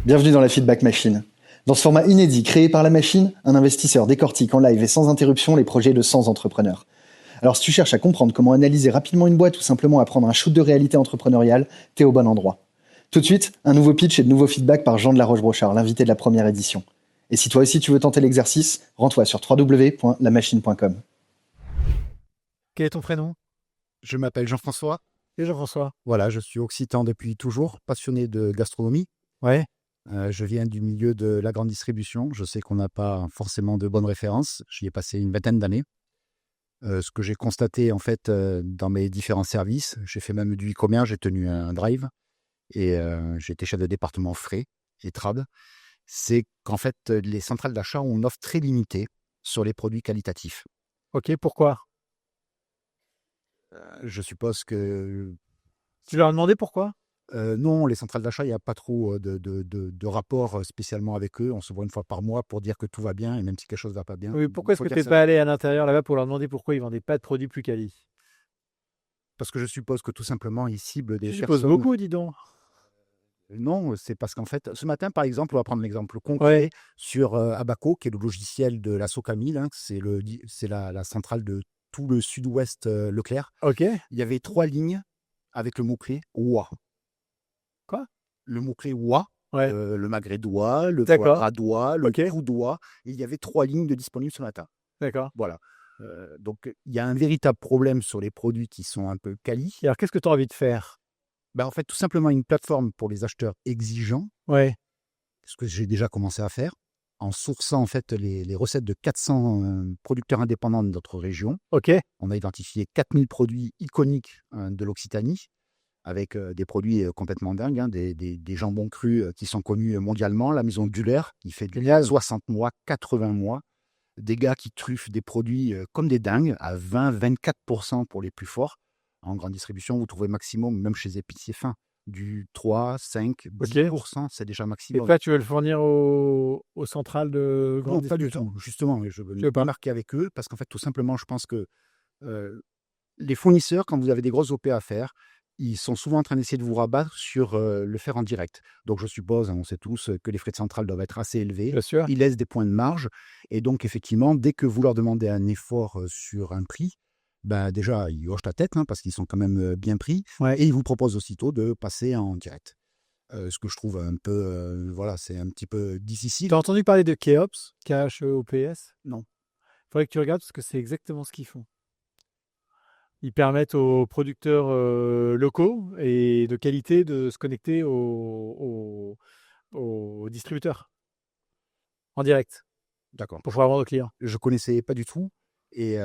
Bienvenue dans la Feedback Machine. Dans ce format inédit créé par la machine, un investisseur décortique en live et sans interruption les projets de 100 entrepreneurs. Alors si tu cherches à comprendre comment analyser rapidement une boîte ou simplement à prendre un shoot de réalité entrepreneuriale, t'es au bon endroit. Tout de suite, un nouveau pitch et de nouveaux feedbacks par Jean de la Roche-Brochard, l'invité de la première édition. Et si toi aussi tu veux tenter l'exercice, rends-toi sur www.lamachine.com. Quel est ton prénom? Je m'appelle Jean-François. Et Jean-François. Voilà, je suis occitan depuis toujours, passionné de gastronomie. Ouais. Je viens du milieu de la grande distribution. Je sais qu'on n'a pas forcément de bonnes références. J'y ai passé une vingtaine d'années. Ce que j'ai constaté en fait dans mes différents services, j'ai fait même du e-commerce, j'ai tenu un drive et j'ai été chef de département frais et trad. C'est qu'en fait les centrales d'achat ont une offre très limitée sur les produits qualitatifs. Ok, pourquoi? Je suppose que Tu leur as demandé pourquoi? non, les centrales d'achat, il n'y a pas trop de rapport spécialement avec eux. On se voit une fois par mois pour dire que tout va bien, et même si quelque chose ne va pas bien. Oui, pourquoi est-ce faut que dire tu n'es ça. pas allé à l'intérieur là-bas pour leur demander pourquoi ils vendaient pas de produits plus quali? Parce que je suppose que tout simplement, ils ciblent des Tu supposes personnes. beaucoup, dis donc. Non, c'est parce qu'en fait, ce matin, par exemple, on va prendre l'exemple concret Ouais. sur Abaco, qui est le logiciel de la Socamil. C'est la centrale de tout le sud-ouest Leclerc. Ok. Il y avait 3 lignes avec le mot-clé OUA. Quoi? Le mot-clé OUA. Ouais. Le magret d'oie, le foie D'accord. gras d'oie, le Ok. cou d'oie. Et il y avait 3 lignes de disponibles ce matin. D'accord. Voilà. Donc, il y a un véritable problème sur les produits qui sont un peu quali. Et alors, qu'est-ce que tu as envie de faire? En fait, tout simplement une plateforme pour les acheteurs exigeants, Ouais. ce que j'ai déjà commencé à faire, en sourçant en fait les recettes de 400 producteurs indépendants de notre région. Ok. On a identifié 4000 produits iconiques de l'Occitanie, avec des produits complètement dingues, hein, des jambons crus qui sont connus mondialement. La maison Duller, qui fait du Génial. 60 mois, 80 mois. Des gars qui truffent des produits comme des dingues, à 20-24% pour les plus forts. En grande distribution, vous trouvez maximum, même chez les épiciers fins, du 3, 5, 10%, c'est déjà Et maximum. toi, tu veux le fournir aux centrales de grande Non, pas du distribution? tout. Justement, je veux veux pas? me marquer avec eux parce qu'en fait, tout simplement, je pense que les fournisseurs, quand vous avez des grosses OP à faire, ils sont souvent en train d'essayer de vous rabattre sur le faire en direct. Donc, je suppose, hein, on sait tous que les frais de centrale doivent être assez élevés. Bien sûr. Ils laissent des points de marge. Et donc, effectivement, dès que vous leur demandez un effort sur un prix, déjà, ils hochent la tête hein, parce qu'ils sont quand même bien pris. Ouais. Et ils vous proposent aussitôt de passer en direct. Ce que je trouve un peu, voilà, c'est un petit peu difficile. Tu as entendu parler de Keops, K-H-E-O-P-S? Non. Il faudrait que tu regardes parce que c'est exactement ce qu'ils font. Ils permettent aux producteurs locaux et de qualité de se connecter aux distributeurs en direct D'accord. pour pouvoir vendre aux clients. Je connaissais pas du tout. Et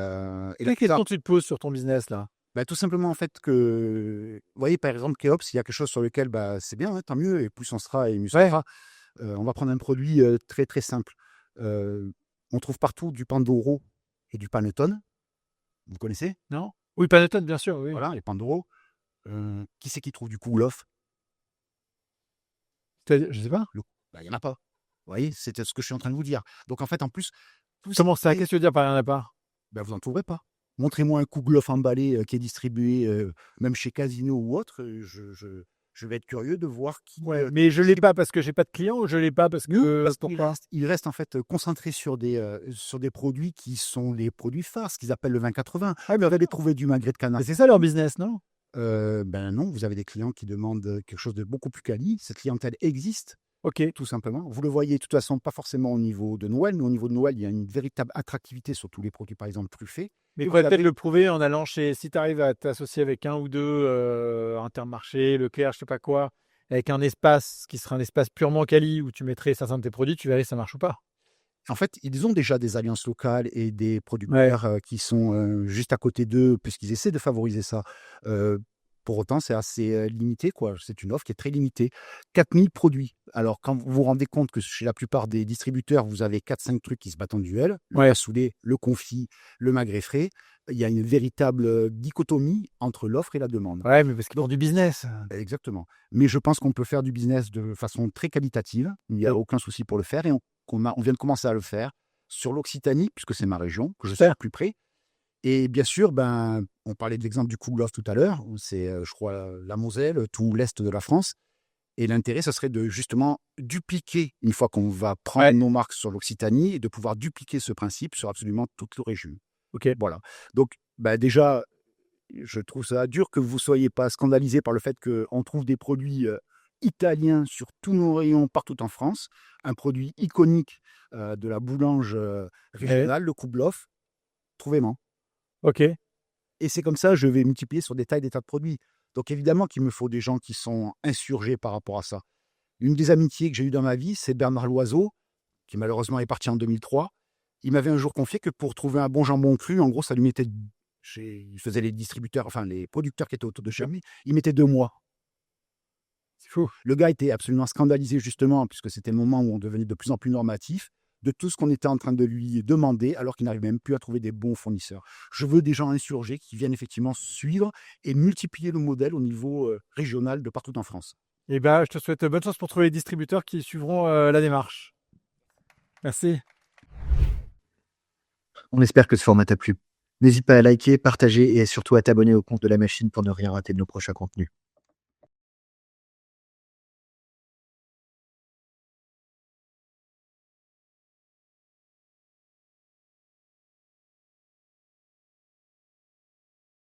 Quelle question tu te poses sur ton business là? tout simplement, en fait, que, vous voyez, par exemple, Keops, il y a quelque chose sur lequel c'est bien, hein, tant mieux, et plus on sera, et mieux ce Ouais. sera. On va prendre un produit très, très simple. On trouve partout du Pandoro et du Panettone. Vous connaissez? Non? Oui, Panettone, bien sûr, oui. Voilà, les Pandoro. Qui c'est qui trouve du Kouglof? Je sais pas. Il n'y en a pas. Vous voyez, c'est ce que je suis en train de vous dire. Donc, en fait, en plus, Comment ça? Qu'est-ce que tu veux dire par il n'y en a pas? vous n'en trouverez pas. Montrez-moi un Kouglof emballé qui est distribué même chez Casino ou autre. Je vais être curieux de voir qui. Ouais, mais je l'ai pas parce que j'ai pas de clients ou je l'ai pas parce que Pourquoi il reste en fait concentré sur des produits qui sont les produits phares, ce qu'ils appellent le 20-80. Ah, Vous allez trouver du magret de canard. c'est ça leur business, non? Non, vous avez des clients qui demandent quelque chose de beaucoup plus quali. Cette clientèle existe, Ok. tout simplement. Vous le voyez de toute façon, pas forcément au niveau de Noël, mais au niveau de Noël, il y a une véritable attractivité sur tous les produits, par exemple, truffés. Mais il faudrait peut-être le prouver en allant chez. Si tu arrives à t'associer avec un ou deux Intermarché, Leclerc, je sais pas quoi, avec un espace qui sera un espace purement quali où tu mettrais certains de tes produits, tu verrais si ça marche ou pas. En fait, ils ont déjà des alliances locales et des producteurs qui sont juste à côté d'eux, puisqu'ils essaient de favoriser ça. Pour autant, c'est assez limité, quoi. C'est une offre qui est très limitée. 4000 produits. Alors, quand vous vous rendez compte que chez la plupart des distributeurs, vous avez 4-5 trucs qui se battent en duel, le cassoulet, le confit, le magret frais, il y a une véritable dichotomie entre l'offre et la demande. Ouais, mais parce qu'ils ont du business. Exactement. Mais je pense qu'on peut faire du business de façon très qualitative. Il n'y a aucun souci pour le faire. Et on vient de commencer à le faire sur l'Occitanie, puisque c'est ma région, que je suis plus près. Et bien sûr, on parlait de l'exemple du Kouglof tout à l'heure. C'est, je crois, la Moselle, tout l'est de la France. Et l'intérêt, ça serait de justement dupliquer, une fois qu'on va prendre nos marques sur l'Occitanie, et de pouvoir dupliquer ce principe sur absolument toute la région. Ok. Voilà. Donc, déjà, je trouve ça dur que vous ne soyez pas scandalisé par le fait qu'on trouve des produits italiens sur tous nos rayons partout en France. Un produit iconique de la boulange régionale, le Koublof, trouvez-moi. Ok. Et c'est comme ça, je vais multiplier sur des tas de produits. Donc évidemment qu'il me faut des gens qui sont insurgés par rapport à ça. Une des amitiés que j'ai eues dans ma vie, c'est Bernard Loiseau, qui malheureusement est parti en 2003. Il m'avait un jour confié que pour trouver un bon jambon cru, en gros, ça lui mettait... Il faisait les distributeurs, enfin les producteurs qui étaient autour de chez lui, il mettait 2 mois. C'est fou. Le gars était absolument scandalisé justement, puisque c'était le moment où on devenait de plus en plus normatif, de tout ce qu'on était en train de lui demander, alors qu'il n'arrive même plus à trouver des bons fournisseurs. Je veux des gens insurgés qui viennent effectivement suivre et multiplier le modèle au niveau régional de partout en France. Et je te souhaite bonne chance pour trouver les distributeurs qui suivront la démarche. Merci. On espère que ce format t'a plu. N'hésite pas à liker, partager et surtout à t'abonner au compte de La Machine pour ne rien rater de nos prochains contenus.